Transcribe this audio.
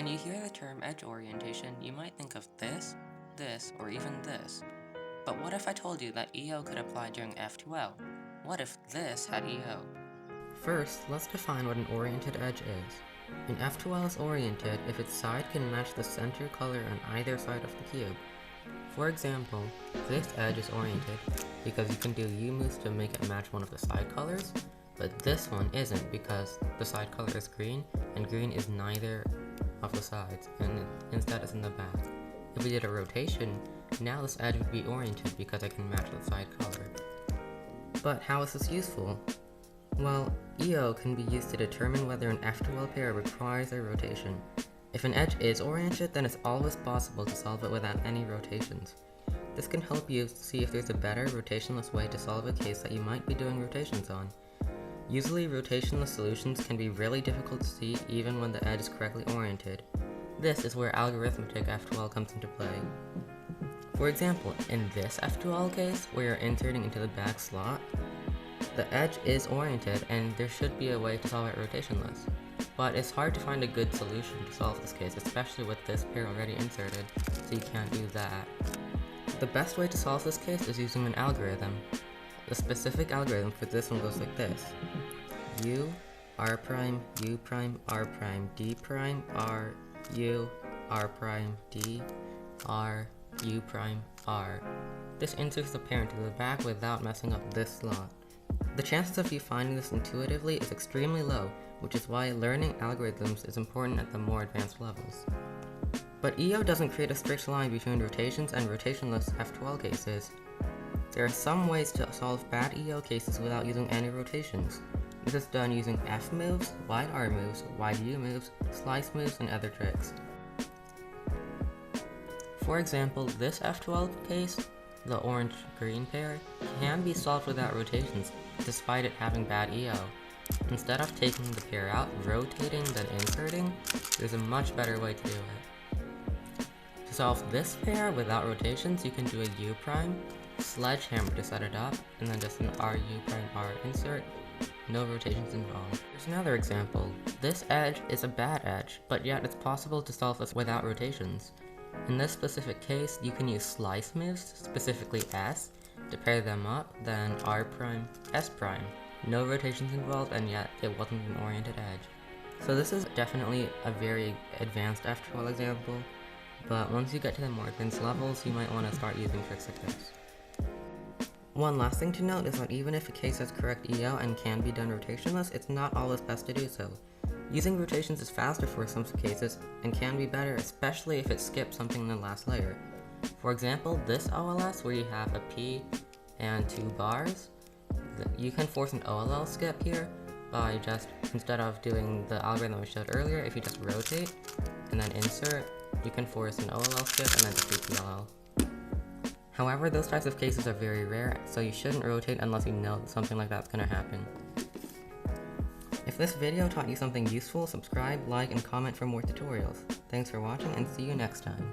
When you hear the term edge orientation, you might think of this, or even this. But what if I told you that EO could apply during F2L? What if this had EO? First, let's define what an oriented edge is. An F2L is oriented if its side can match the center color on either side of the cube. For example, this edge is oriented because you can do U moves to make it match one of the side colors, but this one isn't because the side color is green, and green is neither of the sides, and instead it's in the back. If we did a rotation, now this edge would be oriented because I can match the side color. But how is this useful? Well, EO can be used to determine whether an F2L pair requires a rotation. If an edge is oriented, then it's always possible to solve it without any rotations. This can help you see if there's a better rotationless way to solve a case that you might be doing rotations on. Usually, rotationless solutions can be really difficult to see even when the edge is correctly oriented. This is where algorithmic F2L comes into play. For example, in this F2L case, where you're inserting into the back slot, the edge is oriented and there should be a way to solve it rotationless. But it's hard to find a good solution to solve this case, especially with this pair already inserted, so you can't do that. The best way to solve this case is using an algorithm. The specific algorithm for this one goes like this: U, R prime, U prime, R prime, D prime, R, U, R prime, D, R, U prime, R. This inserts the pair into the back without messing up this slot. The chances of you finding this intuitively is extremely low, which is why learning algorithms is important at the more advanced levels. But EO doesn't create a strict line between rotations and rotationless F2L cases. There are some ways to solve bad EO cases without using any rotations. This is done using F moves, wide R moves, wide U moves, slice moves, and other tricks. For example, this F2L case, the orange-green pair, can be solved without rotations, despite it having bad EO. Instead of taking the pair out, rotating, then inserting, there's a much better way to do it. To solve this pair without rotations, you can do a U prime, sledgehammer to set it up, and then just an R U prime R insert, no rotations involved. Here's another example. This edge is a bad edge, but yet it's possible to solve this without rotations. In this specific case, you can use slice moves, specifically S, to pair them up, then R prime, S prime. No rotations involved, and yet it wasn't an oriented edge. So this is definitely a very advanced F2L example, but once you get to the more advanced levels, you might want to start using tricks like this. One last thing to note is that even if a case has correct EO and can be done rotationless, it's not always best to do so. Using rotations is faster for some cases and can be better, especially if it skips something in the last layer. For example, this OLS where you have a P and 2 bars, you can force an OLL skip here by just, instead of doing the algorithm we showed earlier, if you just rotate and then insert, you can force an OLL skip and then just do PLL. However, those types of cases are very rare, so you shouldn't rotate unless you know that something like that's going to happen. If this video taught you something useful, subscribe, like, and comment for more tutorials. Thanks for watching, and see you next time.